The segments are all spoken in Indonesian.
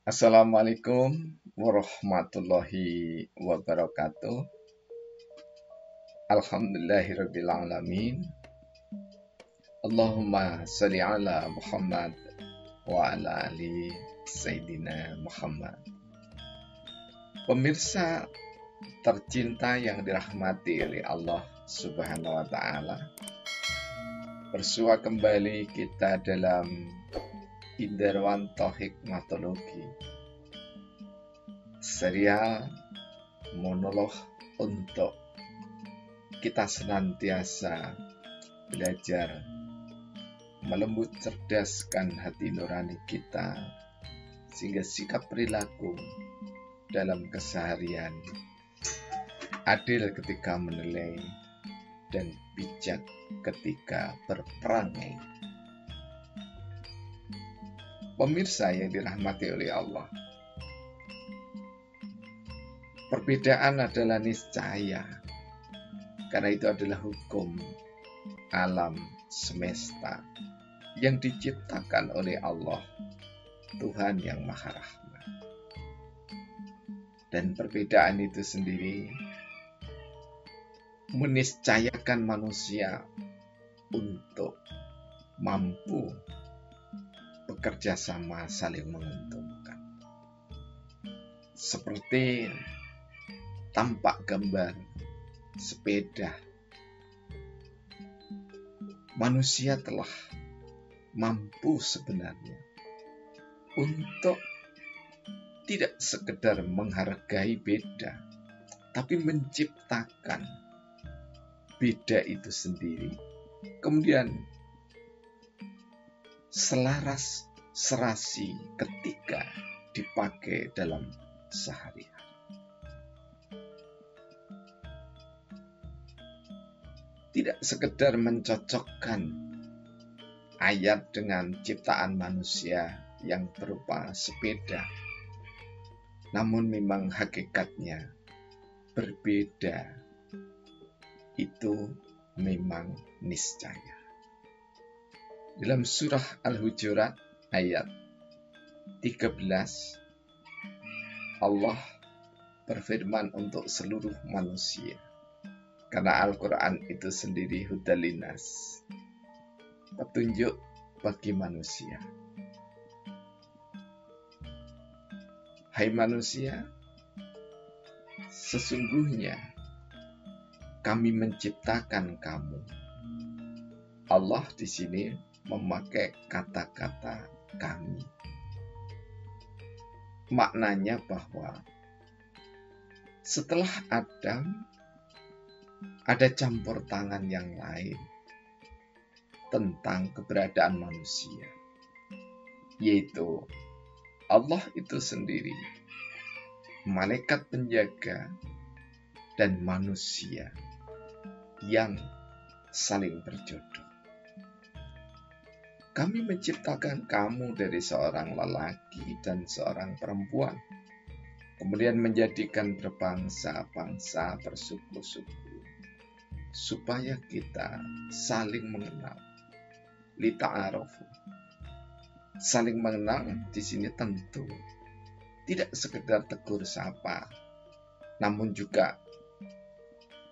Assalamualaikum warahmatullahi wabarakatuh. Alhamdulillahirabbil alamin. Allahumma shalli ala Muhammad wa ala ali Sayyidina Muhammad. Pemirsa tercinta yang dirahmati oleh Allah Subhanahu wa taala. Bersua kembali kita dalam Indarwanto Hikmatologi, serial monolog untuk kita senantiasa belajar melembut cerdaskan hati nurani kita, sehingga sikap perilaku dalam keseharian adil ketika menilai dan bijak ketika berperangai. Pemirsa yang dirahmati oleh Allah, perbedaan adalah niscaya, karena itu adalah hukum alam semesta yang diciptakan oleh Allah, Tuhan yang Maha Rahman. Dan perbedaan itu sendiri meniscayakan manusia untuk mampu bekerja sama saling menguntungkan. Seperti tampak gambar sepeda, manusia telah mampu sebenarnya untuk tidak sekedar menghargai beda, tapi menciptakan beda itu sendiri, kemudian selaras serasi ketika dipakai dalam sehari-hari. Tidak sekedar mencocokkan ayat dengan ciptaan manusia yang berupa sepeda, namun memang hakikatnya berbeda, itu memang niscaya. Dalam surah Al-Hujurat ayat 13, Allah berfirman untuk seluruh manusia, karena Al-Quran itu sendiri hudalinas, petunjuk bagi manusia. Hai manusia, sesungguhnya kami menciptakan kamu. Allah di sini memakai kata-kata kami. Maknanya bahwa setelah Adam ada campur tangan yang lain tentang keberadaan manusia, yaitu Allah itu sendiri, malaikat penjaga, dan manusia yang saling berjodoh. Kami menciptakan kamu dari seorang lelaki dan seorang perempuan, kemudian menjadikan berbangsa-bangsa, bersuku-suku, supaya kita saling mengenal. Lita'arofu. Saling mengenal di sini tentu tidak sekedar tegur sapa, namun juga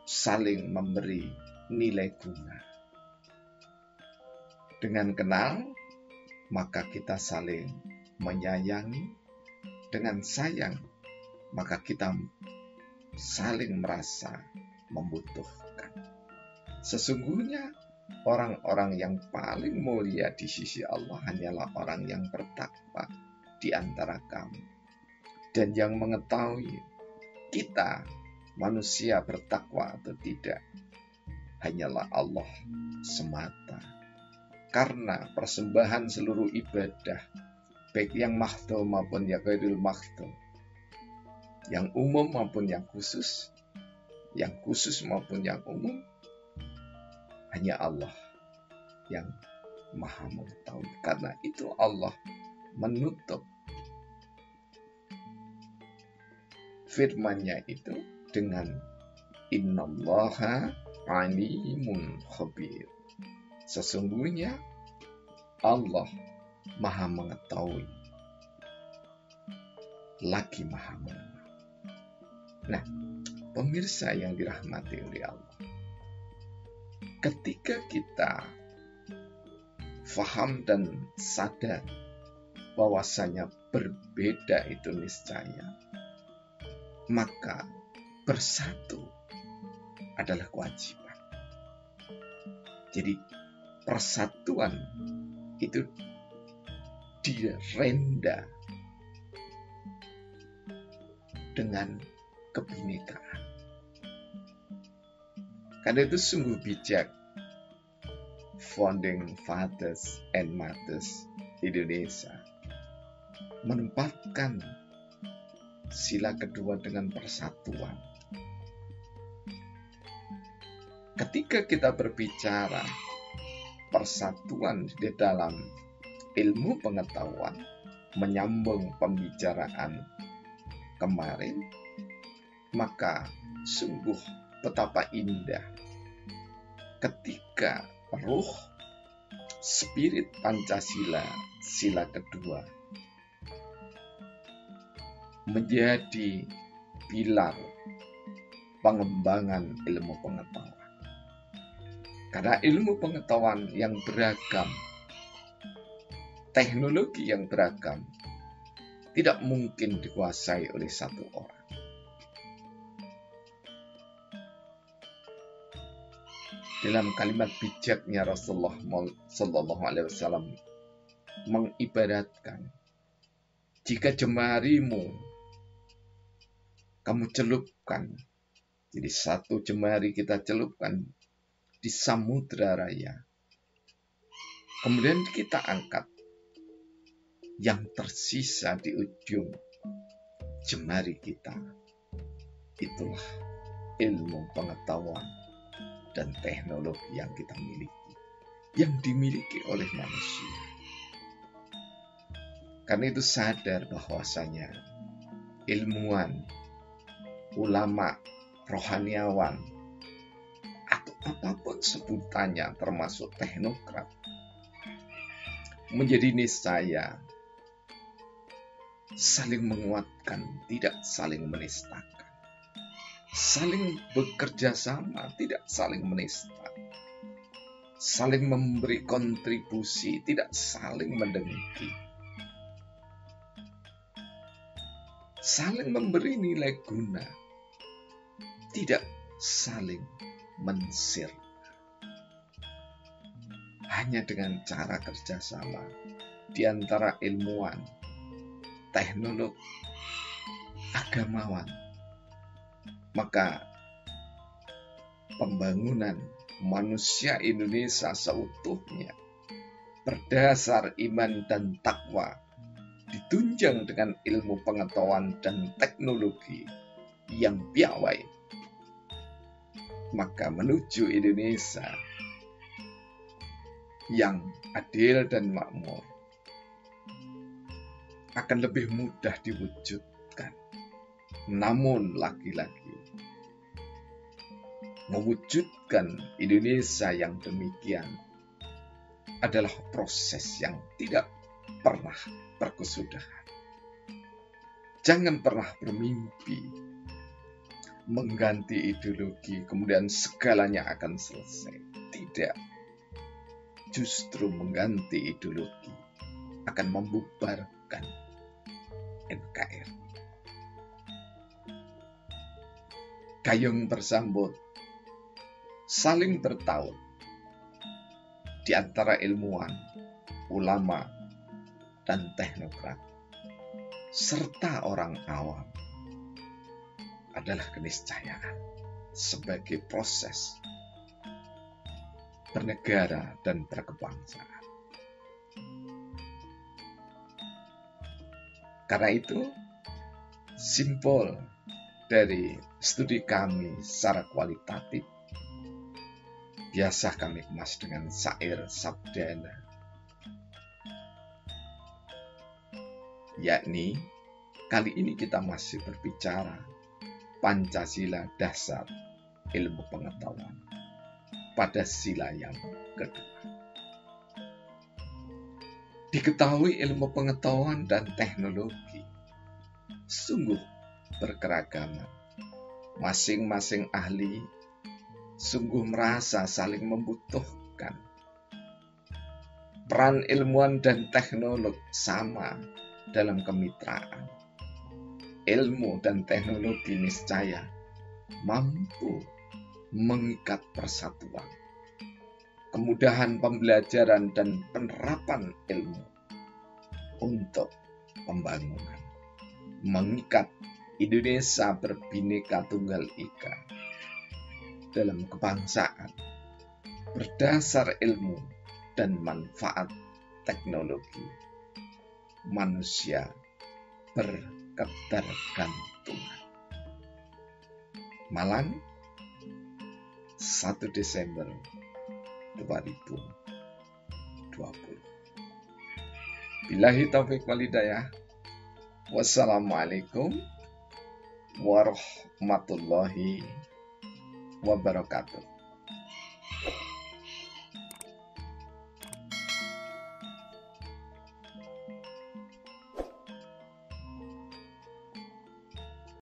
saling memberi nilai guna. Dengan kenal, maka kita saling menyayangi. Dengan sayang, maka kita saling merasa membutuhkan. Sesungguhnya orang-orang yang paling mulia di sisi Allah hanyalah orang yang bertakwa di antara kamu. Dan yang mengetahui kita manusia bertakwa atau tidak hanyalah Allah semata. Karena persembahan seluruh ibadah, baik yang mahdhum maupun yang ghairil mahdhum, yang umum maupun yang khusus maupun yang umum, hanya Allah yang Maha mengetahui. Karena itu Allah menutup firman-Nya itu dengan innallaha alimun khabir. Sesungguhnya Allah Maha mengetahui. lagi Maha Mengenal. Nah, pemirsa yang dirahmati oleh Allah, ketika kita faham dan sadar bahwasanya berbeda itu niscaya, maka bersatu adalah kewajiban. Jadi persatuan itu direnda dengan kebinekaan. Karena itu sungguh bijak Founding Fathers and Mothers Indonesia menempatkan sila kedua dengan persatuan. Ketika kita berbicara persatuan di dalam ilmu pengetahuan, menyambung pembicaraan kemarin, maka sungguh betapa indah ketika ruh spirit Pancasila sila kedua menjadi pilar pengembangan ilmu pengetahuan. Karena ilmu pengetahuan yang beragam, teknologi yang beragam, tidak mungkin dikuasai oleh satu orang. Dalam kalimat bijaknya Rasulullah SAW mengibaratkan, jika jemarimu kamu celupkan, jadi satu jemari kita celupkan di samudra raya, kemudian kita angkat, yang tersisa di ujung jemari kita, itulah ilmu pengetahuan dan teknologi yang kita miliki, yang dimiliki oleh manusia. Karena itu sadar bahwasanya ilmuwan, ulama, rohaniawan, atau apapun sebutannya termasuk teknokrat, menjadi niscaya saling menguatkan, tidak saling menistakan. Saling bekerja sama, tidak saling menista. Saling memberi kontribusi, tidak saling mendengki. Saling memberi nilai guna, tidak saling mensir. Hanya dengan cara kerjasama di antara ilmuwan, teknolog, agamawan, maka pembangunan manusia Indonesia seutuhnya berdasar iman dan takwa, ditunjang dengan ilmu pengetahuan dan teknologi yang piawai, maka menuju Indonesia yang adil dan makmur akan lebih mudah diwujudkan. Namun lagi-lagi, mewujudkan Indonesia yang demikian adalah proses yang tidak pernah berkesudahan. Jangan pernah bermimpi mengganti ideologi kemudian segalanya akan selesai. Tidak. Justru mengganti ideologi akan membubarkan NKRI. Gayung bersambut, saling bertaut di antara ilmuwan, ulama, dan teknokrat, serta orang awam adalah keniscayaan sebagai proses bernegara dan berkebangsaan. Karena itu, simpul dari studi kami secara kualitatif biasa kami kemas dengan syair sabdana, yakni kali ini kita masih berbicara Pancasila dasar ilmu pengetahuan pada sila yang kedua. Diketahui ilmu pengetahuan dan teknologi sungguh berkeragaman. Masing-masing ahli sungguh merasa saling membutuhkan. Peran ilmuwan dan teknolog sama dalam kemitraan. Ilmu dan teknologi niscaya mampu mengikat persatuan. Kemudahan pembelajaran dan penerapan ilmu untuk pembangunan. Mengikat Indonesia berbineka tunggal ika dalam kebangsaan berdasar ilmu dan manfaat teknologi. Manusia berketergantungan. Malang, 1 Desember 2020. Billahi taufiq wal hidayah. Wassalamualaikum warahmatullahi wabarakatuh.